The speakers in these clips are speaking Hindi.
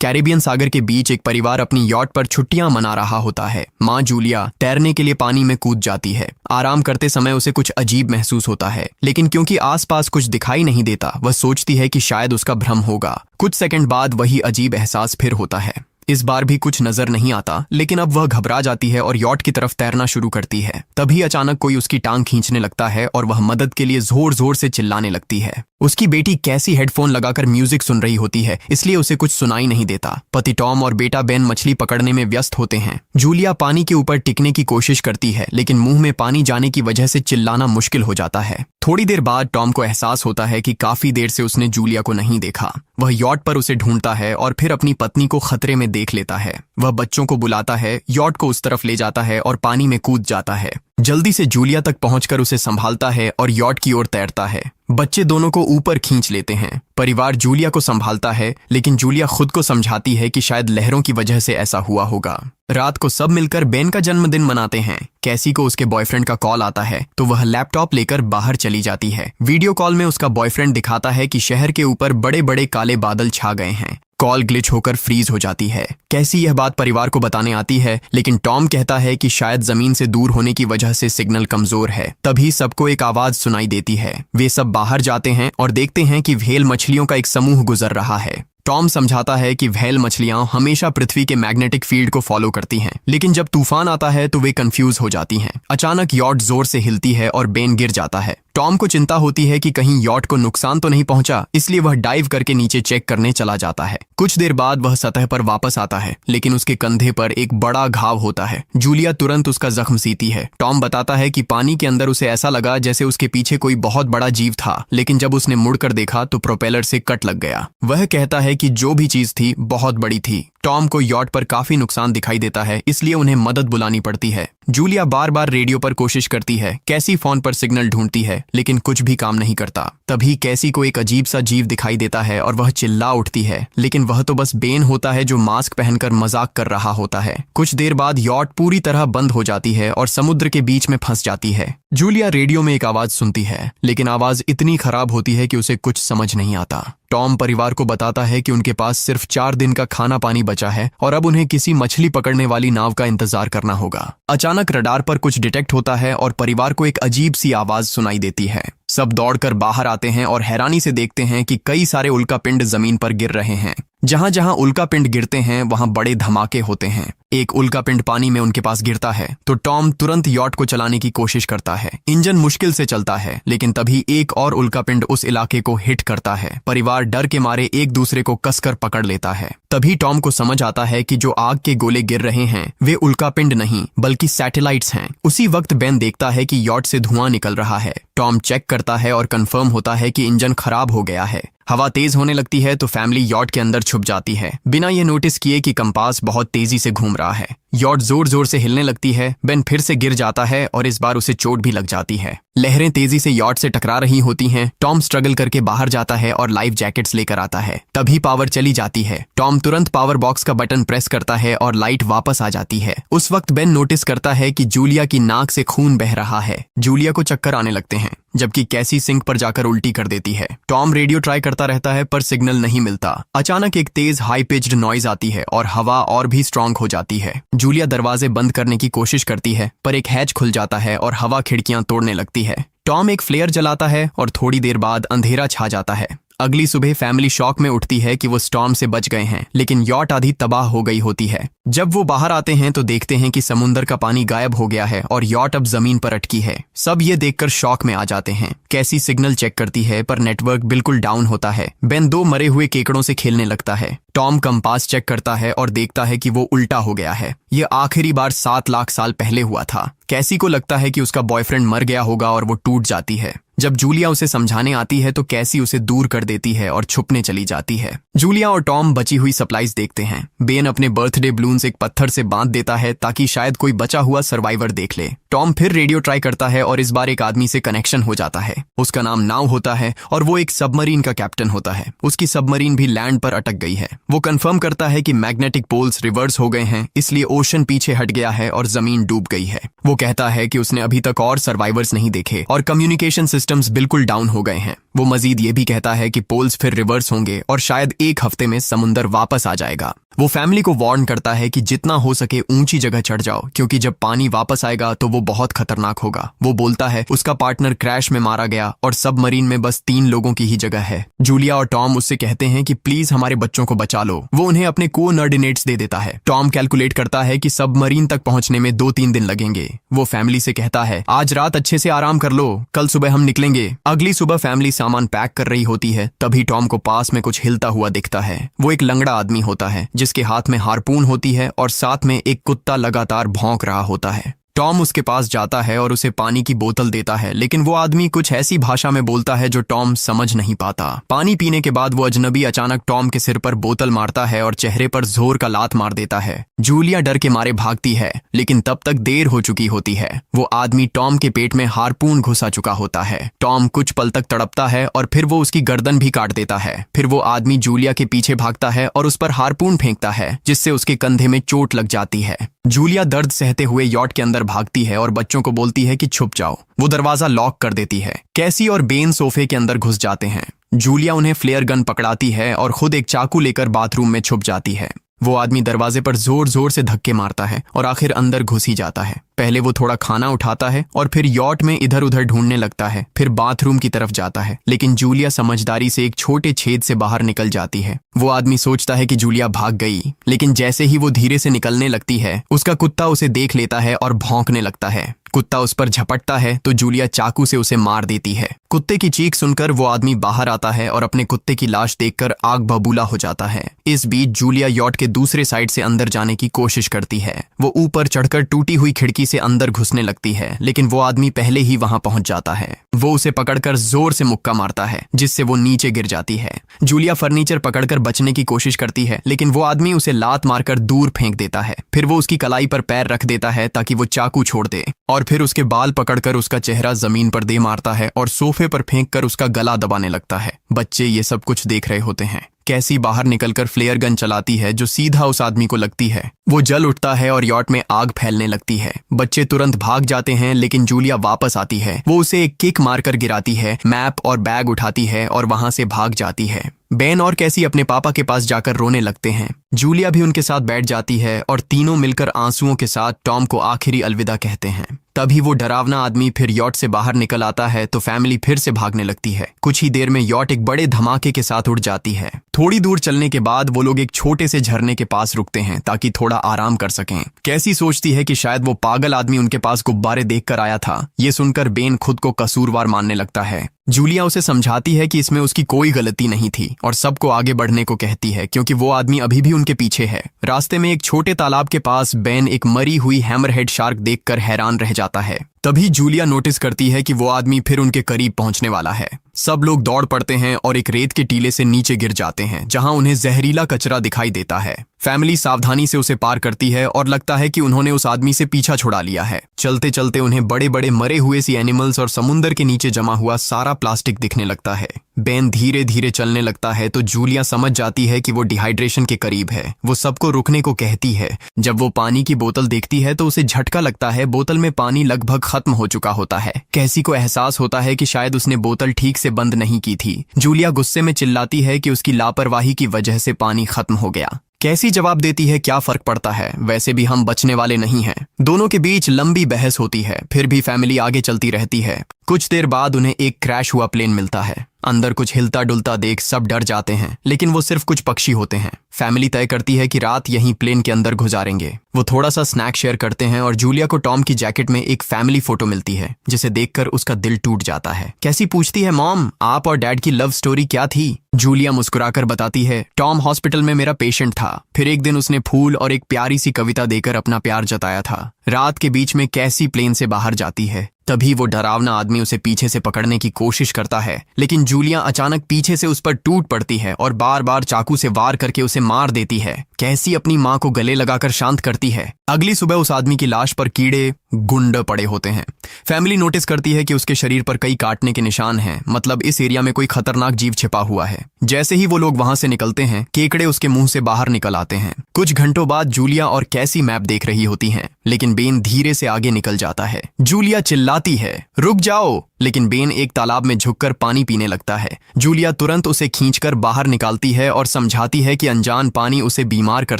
कैरिबियन सागर के बीच एक परिवार अपनी यॉट पर छुट्टियां मना रहा होता है। माँ जूलिया तैरने के लिए पानी में कूद जाती है। आराम करते समय उसे कुछ अजीब महसूस होता है, लेकिन क्योंकि आसपास कुछ दिखाई नहीं देता, वह सोचती है कि शायद उसका भ्रम होगा। कुछ सेकंड बाद वही अजीब एहसास फिर होता है। इस बार भी कुछ नजर नहीं आता, लेकिन अब वह घबरा जाती है और यॉट की तरफ तैरना शुरू करती है। तभी अचानक कोई उसकी टांग खींचने लगता है और वह मदद के लिए जोर जोर से चिल्लाने लगती है। उसकी बेटी कैसी हेडफोन लगाकर म्यूजिक सुन रही होती है, इसलिए उसे कुछ सुनाई नहीं देता। पति टॉम और बेटा बेन मछली पकड़ने में व्यस्त होते हैं। जूलिया पानी के ऊपर टिकने की कोशिश करती है, लेकिन मुंह में पानी जाने की वजह से चिल्लाना मुश्किल हो जाता है। थोड़ी देर बाद टॉम को एहसास होता है कि काफी देर से उसने जूलिया को नहीं देखा। वह यॉट पर उसे ढूंढता है और फिर अपनी पत्नी को खतरे में देख लेता है। वह बच्चों को बुलाता है, यॉट को उस तरफ ले जाता है और पानी में कूद जाता है। जल्दी से जूलिया तक पहुंचकर उसे संभालता है और यॉट की ओर तैरता है। बच्चे दोनों को ऊपर खींच लेते हैं। परिवार जूलिया को संभालता है, लेकिन जूलिया खुद को समझाती है कि शायद लहरों की वजह से ऐसा हुआ होगा। रात को सब मिलकर बेन का जन्मदिन मनाते हैं। कैसी को उसके बॉयफ्रेंड का कॉल आता है, तो वह लैपटॉप लेकर बाहर चली जाती है। वीडियो कॉल में उसका बॉयफ्रेंड दिखाता है कि शहर के ऊपर बड़े बड़े काले बादल छा गए हैं। कॉल ग्लिच होकर फ्रीज हो जाती है। कैसी यह बात परिवार को बताने आती है, लेकिन टॉम कहता है कि शायद जमीन से दूर होने की वजह से सिग्नल कमजोर है। तभी सबको एक आवाज सुनाई देती है। वे सब बाहर जाते हैं और देखते हैं कि व्हेल मछलियों का एक समूह गुजर रहा है। टॉम समझाता है कि व्हेल मछलियां हमेशा पृथ्वी के मैग्नेटिक फील्ड को फॉलो करती हैं, लेकिन जब तूफान आता है तो वे कंफ्यूज हो जाती हैं। अचानक यॉट जोर से हिलती है और बेन गिर जाता है। टॉम को चिंता होती है कि कहीं यॉट को नुकसान तो नहीं पहुंचा, इसलिए वह डाइव करके नीचे चेक करने चला जाता है। कुछ देर बाद वह सतह पर वापस आता है, लेकिन उसके कंधे पर एक बड़ा घाव होता है। जूलिया तुरंत उसका जख्म सीती है। टॉम बताता है कि पानी के अंदर उसे ऐसा लगा जैसे उसके पीछे कोई बहुत बड़ा जीव था, लेकिन जब उसने मुड़कर देखा तो प्रोपेलर से कट लग गया। वह कहता है कि जो भी चीज थी बहुत बड़ी थी। टॉम को यॉट पर काफी नुकसान दिखाई देता है, इसलिए उन्हें मदद बुलानी पड़ती है। जूलिया बार बार रेडियो पर कोशिश करती है। कैसी फोन पर सिग्नल ढूंढती है, लेकिन कुछ भी काम नहीं करता। तभी कैसी को एक अजीब सा जीव दिखाई देता है और वह चिल्ला उठती है, लेकिन वह तो बस बेन होता है जो मास्क पहनकर मजाक कर रहा होता है। कुछ देर बाद यॉट पूरी तरह बंद हो जाती है और समुद्र के बीच में फंस जाती है। जूलिया रेडियो में एक आवाज सुनती है, लेकिन आवाज इतनी खराब होती है कि उसे कुछ समझ नहीं आता। टॉम परिवार को बताता है कि उनके पास सिर्फ 4 दिन का खाना पानी बचा है और अब उन्हें किसी मछली पकड़ने वाली नाव का इंतजार करना होगा। अचानक रडार पर कुछ डिटेक्ट होता है और परिवार को एक अजीब सी आवाज सुनाई देती है। सब दौड़कर बाहर आते हैं और हैरानी से देखते हैं कि कई सारे उल्कापिंड जमीन पर गिर रहे हैं। जहां जहां उल्कापिंड गिरते हैं वहां बड़े धमाके होते हैं। एक उल्कापिंड पानी में उनके पास गिरता है तो टॉम तुरंत यॉट को चलाने की कोशिश करता है। इंजन मुश्किल से चलता है, लेकिन तभी एक और उल्कापिंड उस इलाके को हिट करता है। परिवार डर के मारे एक दूसरे को कसकर पकड़ लेता है। तभी टॉम को समझ आता है कि जो आग के गोले गिर रहे हैं वे उल्कापिंड नहीं बल्कि सैटेलाइट्स हैं। उसी वक्त बेन देखता है कि यॉट से धुआं निकल रहा है। टॉम चेक करता है और कंफर्म होता है कि इंजन खराब हो गया है। हवा तेज होने लगती है तो फैमिली यॉट के अंदर छुप जाती है, बिना ये नोटिस किए कि कंपास बहुत तेजी से घूम रहा है। यॉट जोर जोर से हिलने लगती है। बेन फिर से गिर जाता है और इस बार उसे चोट भी लग जाती है। लहरें तेजी से यॉट से टकरा रही होती हैं। टॉम स्ट्रगल करके बाहर जाता है और लाइफ जैकेट्स लेकर आता है। तभी पावर चली जाती है। टॉम तुरंत पावर बॉक्स का बटन प्रेस करता है और लाइट वापस आ जाती है। उस वक्त बेन नोटिस करता है कि जूलिया की नाक से खून बह रहा है। जूलिया को चक्कर आने लगते हैं, जबकि कैसी सिंक पर जाकर उल्टी कर देती है। टॉम रेडियो ट्राई करता रहता है पर सिग्नल नहीं मिलता। अचानक एक तेज हाई पिच्ड नॉइज आती है और हवा और भी स्ट्रांग हो जाती है। जूलिया दरवाजे बंद करने की कोशिश करती है, पर एक हैच खुल जाता है और हवा खिड़कियां तोड़ने लगती है। टॉम एक फ्लेयर जलाता है और थोड़ी देर बाद अंधेरा छा जाता है। अगली सुबह फैमिली शॉक में उठती है कि वो स्टॉर्म से बच गए हैं, लेकिन यॉट आधी तबाह हो गई होती है। जब वो बाहर आते हैं तो देखते हैं कि समुद्र का पानी गायब हो गया है और यॉट अब जमीन पर अटकी है। सब ये देखकर शॉक में आ जाते हैं। कैसी सिग्नल चेक करती है पर नेटवर्क बिल्कुल डाउन होता है। बेन 2 मरे हुए केकड़ों से खेलने लगता है। टॉम कंपास चेक करता है और देखता है कि वो उल्टा हो गया है। ये आखिरी बार 7 लाख साल पहले हुआ था। कैसी को लगता है कि उसका बॉयफ्रेंड मर गया होगा और वो टूट जाती है। जब जूलिया उसे समझाने आती है तो कैसी उसे दूर कर देती है और छुपने चली जाती है। जूलिया और टॉम बची हुई सप्लाईज देखते हैं। बेन अपने बर्थडे बलून्स एक पत्थर से बांध देता है ताकि शायद कोई बचा हुआ सर्वाइवर देख ले। टॉम फिर रेडियो ट्राई करता है और इस बार एक आदमी से कनेक्शन हो जाता है। उसका नाम नाव होता है और वो एक सबमरीन का कैप्टन होता है। उसकी सबमरीन भी लैंड पर अटक गई है। वो कंफर्म करता है कि मैग्नेटिक पोल्स रिवर्स हो गए हैं, इसलिए ओशन पीछे हट गया है और जमीन डूब गई है। वो कहता है कि उसने अभी तक और सर्वाइवर्स नहीं देखे और कम्युनिकेशन सिस्टम सिस्टम्स बिल्कुल डाउन हो गए हैं। वो मजीद ये भी कहता है कि पोल्स फिर रिवर्स होंगे और शायद एक हफ्ते में समुंदर वापस आ जाएगा। वो फैमिली को वार्न करता है कि जितना हो सके ऊंची जगह चढ़ जाओ, क्योंकि जब पानी वापस आएगा तो वो बहुत खतरनाक होगा। वो बोलता है उसका पार्टनर क्रैश में मारा गया और सबमरीन में बस 3 लोगों की ही जगह है। जूलिया और टॉम उससे कहते हैं कि प्लीज हमारे बच्चों को बचा लो। वो उन्हें अपने कोऑर्डिनेट्स दे देता है। टॉम कैलकुलेट करता है कि सबमरीन तक पहुंचने में 2-3 दिन लगेंगे। वो फैमिली से कहता है आज रात अच्छे से आराम कर लो, कल सुबह हम निकलेंगे। अगली सुबह फैमिली सामान पैक कर रही होती है, तभी टॉम को पास में कुछ हिलता हुआ दिखता है। वो एक लंगड़ा आदमी होता है जिसके हाथ में हारपून होती है और साथ में एक कुत्ता लगातार भौंक रहा होता है। टॉम उसके पास जाता है और उसे पानी की बोतल देता है, लेकिन वो आदमी कुछ ऐसी भाषा में बोलता है जो टॉम समझ नहीं पाता। पानी पीने के बाद वो अजनबी अचानक टॉम के सिर पर बोतल मारता है और चेहरे पर जोर का लात मार देता है। जूलिया डर के मारे भागती है, लेकिन तब तक देर हो चुकी होती है। वो आदमी टॉम के पेट में हारपून घुसा चुका होता है। टॉम कुछ पल तक तड़पता है और फिर वो उसकी गर्दन भी काट देता है। फिर वो आदमी जूलिया के पीछे भागता है और उस पर हारपून फेंकता है, जिससे उसके कंधे में चोट लग जाती है। जूलिया दर्द सहते हुए यॉट के अंदर भागती है और बच्चों को बोलती है कि छुप जाओ। वो दरवाजा लॉक कर देती है। कैसी और बेन सोफे के अंदर घुस जाते हैं। जूलिया उन्हें फ्लेयर गन पकड़ाती है और खुद एक चाकू लेकर बाथरूम में छुप जाती है। वो आदमी दरवाजे पर जोर जोर से धक्के मारता है और आखिर अंदर घुस ही जाता है। पहले वो थोड़ा खाना उठाता है और फिर यॉट में इधर उधर ढूंढने लगता है, फिर बाथरूम की तरफ जाता है, लेकिन जूलिया समझदारी से एक छोटे छेद से बाहर निकल जाती है। वो आदमी सोचता है कि जूलिया भाग गई, लेकिन जैसे ही वो धीरे से निकलने लगती है, उसका कुत्ता उसे देख लेता है और भौंकने लगता है। कुत्ता उस पर झपटता है तो जूलिया चाकू से उसे मार देती है। कुत्ते की चीख सुनकर वो आदमी बाहर आता है और अपने कुत्ते की लाश देखकर आग बबूला हो जाता है। इस बीच जूलिया यॉट के दूसरे साइड से अंदर जाने की कोशिश करती है। वो ऊपर चढ़कर टूटी हुई खिड़की से अंदर घुसने लगती है, लेकिन वो आदमी पहले ही वहां पहुंच जाता है। वो उसे पकड़कर जोर से मुक्का मारता है, जिससे वो नीचे गिर जाती है। जूलिया फर्नीचर पकड़कर बचने की कोशिश करती है, लेकिन वो आदमी उसे लात मारकर दूर फेंक देता है। फिर वो उसकी कलाई पर पैर रख देता है ताकि वो चाकू छोड़ दे, और फिर उसके बाल पकड़कर उसका चेहरा जमीन पर दे मारता है और सोफे पर फेंककर उसका गला दबाने लगता है। बच्चे ये सब कुछ देख रहे होते हैं। कैसी बाहर निकलकर फ्लेयर गन चलाती है जो सीधा उस आदमी को लगती है। वो जल उठता है और यॉट में आग फैलने लगती है। बच्चे तुरंत भाग जाते हैं, लेकिन जूलिया वापस आती है। वो उसे एक किक मारकर गिराती है, मैप और बैग उठाती है और वहां से भाग जाती है। बेन और कैसी अपने पापा के पास जाकर रोने लगते हैं। जूलिया भी उनके साथ बैठ जाती है और तीनों मिलकर आंसुओं के साथ टॉम को आखिरी अलविदा कहते हैं। तभी वो डरावना आदमी फिर यॉट से बाहर निकल आता है तो फैमिली फिर से भागने लगती है। कुछ ही देर में यॉट एक बड़े धमाके के साथ उड़ जाती है। थोड़ी दूर चलने के बाद वो लोग एक छोटे से झरने के पास रुकते हैं ताकि थोड़ा आराम कर सकें। कैसी सोचती है कि शायद वो पागल आदमी उनके पास गुब्बारे देखकर आया था। ये सुनकर बेन खुद को कसूरवार मानने लगता है। जूलिया उसे समझाती है कि इसमें उसकी कोई गलती नहीं थी और सबको आगे बढ़ने को कहती है, क्योंकि वो आदमी अभी भी उनके पीछे है। रास्ते में एक छोटे तालाब के पास बेन एक मरी हुई हैमरहेड शार्क देखकर हैरान रह जाता है। तभी जूलिया नोटिस करती है कि वो आदमी फिर उनके करीब पहुंचने वाला है। सब लोग दौड़ पड़ते हैं और एक रेत के टीले से नीचे गिर जाते हैं, जहां उन्हें जहरीला कचरा दिखाई देता है। फैमिली सावधानी से उसे पार करती है और लगता है कि उन्होंने उस आदमी से पीछा छुड़ा लिया है। चलते चलते उन्हें बड़े बड़े मरे हुए सी एनिमल्स और समुंदर के नीचे जमा हुआ सारा प्लास्टिक दिखने लगता है। बेन धीरे धीरे चलने लगता है तो जूलिया समझ जाती है कि वो डिहाइड्रेशन के करीब है। वो सबको रुकने को कहती है। जब वो पानी की बोतल देखती है तो उसे झटका लगता है। बोतल में पानी लगभग खत्म हो चुका होता है। कैसी को एहसास होता है कि शायद उसने बोतल ठीक से बंद नहीं की थी। जूलिया गुस्से में चिल्लाती है कि उसकी लापरवाही की वजह से पानी खत्म हो गया। कैसी जवाब देती है, क्या फर्क पड़ता है, वैसे भी हम बचने वाले नहीं हैं। दोनों के बीच लंबी बहस होती है, फिर भी फैमिली आगे चलती रहती है। कुछ देर बाद उन्हें एक क्रैश हुआ प्लेन मिलता है। अंदर कुछ हिलता डुलता देख सब डर जाते हैं, लेकिन वो सिर्फ कुछ पक्षी होते हैं। फैमिली तय करती है कि रात यहीं प्लेन के अंदर गुजारेंगे। वो थोड़ा सा स्नैक शेयर करते हैं और जूलिया को टॉम की जैकेट में एक फैमिली फोटो मिलती है, जिसे देखकर उसका दिल टूट जाता है। कैसी पूछती है, मॉम आप और डैड की लव स्टोरी क्या थी? जूलिया मुस्कुराकर बताती है, टॉम हॉस्पिटल में मेरा पेशेंट था। फिर एक दिन उसने फूल और एक प्यारी सी कविता देकर अपना प्यार जताया था। रात के बीच में कैसी प्लेन से बाहर जाती है। तभी वो डरावना आदमी उसे पीछे से पकड़ने की कोशिश करता है, लेकिन जूलिया अचानक पीछे से उस पर टूट पड़ती है और बार बार चाकू से वार करके उसे मार देती है। कैसी अपनी माँ को गले लगाकर शांत करती है। अगली सुबह उस आदमी की लाश पर कीड़े गुंड पड़े होते हैं। फैमिली नोटिस करती है कि उसके शरीर पर कई काटने के निशान हैं, मतलब इस एरिया में कोई खतरनाक जीव छिपा हुआ है। जैसे ही वो लोग वहां से निकलते हैं, केकड़े उसके मुंह से बाहर निकल आते हैं। कुछ घंटों बाद जूलिया और कैसी मैप देख रही होती हैं, लेकिन बेन धीरे से आगे निकल जाता है। जूलिया चिल्लाती है, रुक जाओ, लेकिन बेन एक तालाब में झुककर पानी पीने लगता है। जूलिया तुरंत उसे खींचकर बाहर निकालती है और समझाती है कि अनजान पानी उसे बीमार कर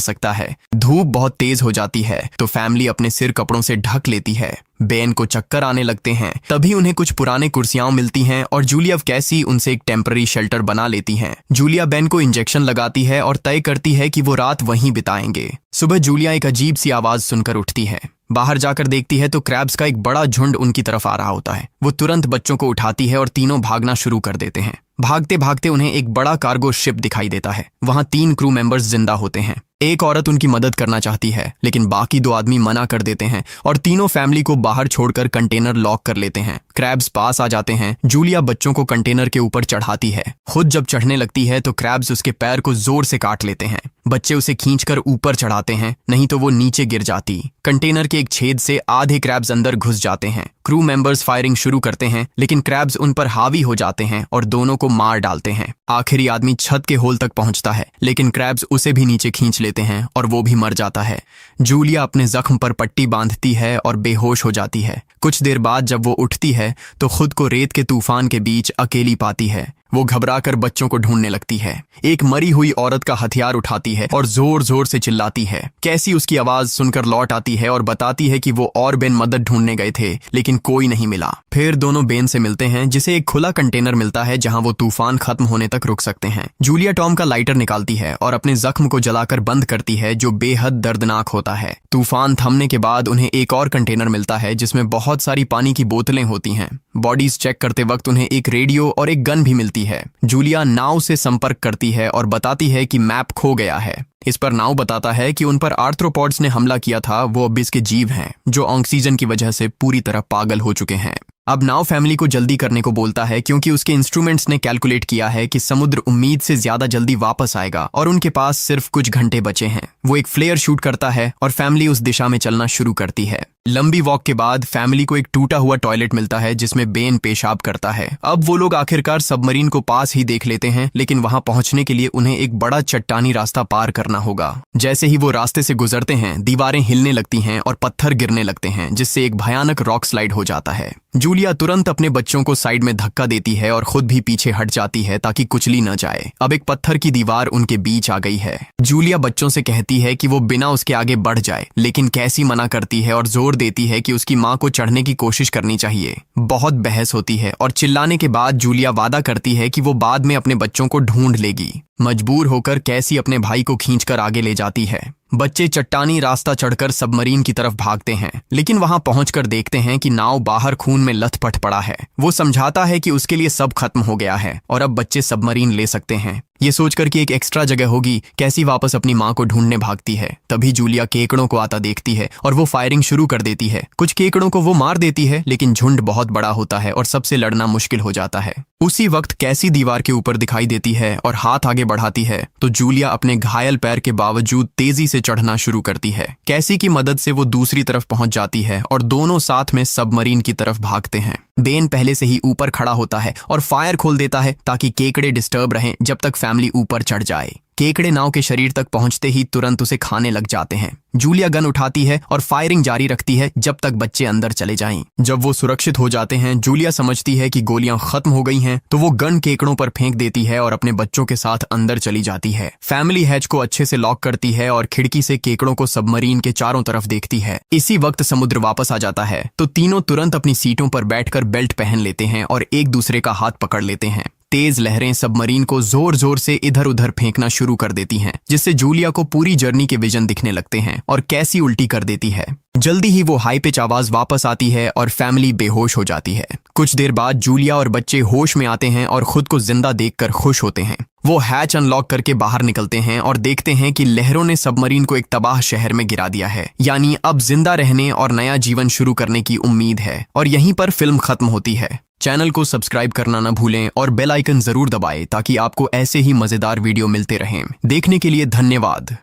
सकता है। धूप बहुत तेज हो जाती है तो फैमिली अपने सिर कपड़ों से ढक लेती है। बेन को चक्कर आने लगते हैं। तभी उन्हें कुछ पुराने कुर्सियां मिलती हैं और जूलिया कैसी उनसे एक टेम्पररी शेल्टर बना लेती हैं। जूलिया बेन को इंजेक्शन लगाती है और तय करती है कि वो रात वहीं बिताएंगे। सुबह जूलिया एक अजीब सी आवाज सुनकर उठती है। बाहर जाकर देखती है तो क्रैब्स का एक बड़ा झुंड उनकी तरफ आ रहा होता है। वो तुरंत बच्चों को उठाती है और तीनों भागना शुरू कर देते हैं। भागते भागते उन्हें एक बड़ा कार्गो शिप दिखाई देता है। वहां 3 क्रू मेंबर्स जिंदा होते हैं। एक औरत उनकी मदद करना चाहती है, लेकिन बाकी 2 आदमी मना कर देते हैं और तीनों फैमिली को बाहर छोड़कर कंटेनर लॉक कर लेते हैं। क्रैब्स पास आ जाते हैं। जूलिया बच्चों को कंटेनर के ऊपर चढ़ाती है। खुद जब चढ़ने लगती है तो क्रैब्स उसके पैर को जोर से काट लेते हैं। बच्चे उसे खींचकर ऊपर चढ़ाते हैं, नहीं तो वो नीचे गिर जाती। कंटेनर के एक छेद से आधे क्रैब्स अंदर घुस जाते हैं। क्रू मेंबर्स फायरिंग शुरू करते हैं, लेकिन क्रैब्स उन पर हावी हो जाते हैं और दोनों को मार डालते हैं। आखिरी आदमी छत के होल तक पहुंचता है, लेकिन क्रैब्स उसे भी नीचे खींच लेते हैं और वो भी मर जाता है। जूलिया अपने जख्म पर पट्टी बांधती है और बेहोश हो जाती है। कुछ देर बाद जब वो उठती है तो खुद को रेत के तूफान के बीच अकेली पाती है। वो घबराकर बच्चों को ढूंढने लगती है। एक मरी हुई औरत का हथियार उठाती है और जोर जोर से चिल्लाती है। कैसी उसकी आवाज सुनकर लौट आती है और बताती है कि वो और बेन मदद ढूंढने गए थे, लेकिन कोई नहीं मिला। फिर दोनों बेन से मिलते हैं, जिसे एक खुला कंटेनर मिलता है जहां वो तूफान खत्म होने तक रुक सकते हैं। जूलिया टॉम का लाइटर निकालती है और अपने जख्म को जलाकर बंद करती है, जो बेहद दर्दनाक होता है। तूफान थमने के बाद उन्हें एक और कंटेनर मिलता है जिसमें बहुत सारी पानी की बोतलें होती हैं। बॉडीज चेक करते वक्त उन्हें एक रेडियो और एक गन भी मिलती है। जूलिया नाव से संपर्क करती है और बताती है कि मैप खो गया है। इस पर नाव बताता है कि उन पर आर्थ्रोपॉड्स ने हमला किया था, वो अबिस के जीव हैं जो ऑक्सीजन की वजह से पूरी तरह पागल हो चुके हैं। अब नाव फैमिली को जल्दी करने को बोलता है, क्योंकि उसके इंस्ट्रूमेंट्स ने कैलकुलेट किया है कि समुद्र उम्मीद से ज्यादा जल्दी वापस आएगा और उनके पास सिर्फ कुछ घंटे बचे हैं। वो एक फ्लेयर शूट करता है और फैमिली उस दिशा में चलना शुरू करती है। लंबी वॉक के बाद फैमिली को एक टूटा हुआ टॉयलेट मिलता है जिसमें बेन पेशाब करता है। अब वो लोग आखिरकार सबमरीन को पास ही देख लेते हैं, लेकिन वहां पहुंचने के लिए उन्हें एक बड़ा चट्टानी रास्ता पार करना होगा। जैसे ही वो रास्ते से गुजरते हैं, दीवारें हिलने लगती हैं और पत्थर गिरने लगते हैं, जिससे एक भयानक रॉक स्लाइड हो जाता है। जूलिया तुरंत अपने बच्चों को साइड में धक्का देती है और खुद भी पीछे हट जाती है ताकि कुचली न जाए। अब एक पत्थर की दीवार उनके बीच आ गई है। जूलिया बच्चों से कहती है कि वो बिना उसके आगे बढ़ जाए, लेकिन कैसी मना करती है और जोर देती है कि उसकी माँ को चढ़ने की कोशिश करनी चाहिए। बहुत बहस होती है और चिल्लाने के बाद जूलिया वादा करती है कि वो बाद में अपने बच्चों को ढूंढ लेगी। मजबूर होकर कैसी अपने भाई को खींचकर आगे ले जाती है। बच्चे चट्टानी रास्ता चढ़कर सबमरीन की तरफ भागते हैं, लेकिन वहां पहुंचकर देखते हैं कि नाव बाहर खून में लथपथ पड़ा है। वो समझाता है कि उसके लिए सब खत्म हो गया है और अब बच्चे सबमरीन ले सकते हैं। ये सोचकर कि एक एक्स्ट्रा जगह होगी, कैसी वापस अपनी माँ को ढूंढने भागती है। तभी जूलिया केकड़ों को आता देखती है और वो फायरिंग शुरू कर देती है। कुछ केकड़ों को वो मार देती है, लेकिन झुंड बहुत बड़ा होता है और सबसे लड़ना मुश्किल हो जाता है। उसी वक्त कैसी दीवार के ऊपर दिखाई देती है और हाथ आगे बढ़ाती है तो जूलिया अपने घायल पैर के बावजूद तेजी से चढ़ना शुरू करती है। कैसी की मदद से वो दूसरी तरफ पहुंच जाती है और दोनों साथ में सबमरीन की तरफ भागते हैं। बेन पहले से ही ऊपर खड़ा होता है और फायर खोल देता है ताकि केकड़े डिस्टर्ब रहें जब तक फैमिली ऊपर चढ़ जाए। केकड़े नाव के शरीर तक पहुंचते ही तुरंत उसे खाने लग जाते हैं। जूलिया गन उठाती है और फायरिंग जारी रखती है जब तक बच्चे अंदर चले जाएं। जब वो सुरक्षित हो जाते हैं, जूलिया समझती है कि गोलियां खत्म हो गई हैं, तो वो गन केकड़ों पर फेंक देती है और अपने बच्चों के साथ अंदर चली जाती है। फैमिली हैच को अच्छे से लॉक करती है और खिड़की से केकड़ों को सबमरीन के चारों तरफ देखती है। इसी वक्त समुद्र वापस आ जाता है तो तीनों तुरंत अपनी सीटों पर बैठकर बेल्ट पहन लेते हैं और एक दूसरे का हाथ पकड़ लेते हैं। तेज लहरें सबमरीन को जोर जोर से इधर उधर फेंकना शुरू कर देती हैं, जिससे जूलिया को पूरी जर्नी के विजन दिखने लगते हैं और कैसी उल्टी कर देती है। जल्दी ही वो हाई पिच आवाज वापस आती है और फैमिली बेहोश हो जाती है। कुछ देर बाद जूलिया और बच्चे होश में आते हैं और खुद को जिंदा देखकर खुश होते हैं। वो हैच अनलॉक करके बाहर निकलते हैं और देखते हैं कि लहरों ने सबमरीन को एक तबाह शहर में गिरा दिया है। यानी अब जिंदा रहने और नया जीवन शुरू करने की उम्मीद है। और यहीं पर फिल्म खत्म होती है। चैनल को सब्सक्राइब करना न भूलें और बेल आइकन जरूर दबाएं ताकि आपको ऐसे ही मजेदार वीडियो मिलते रहें। देखने के लिए धन्यवाद।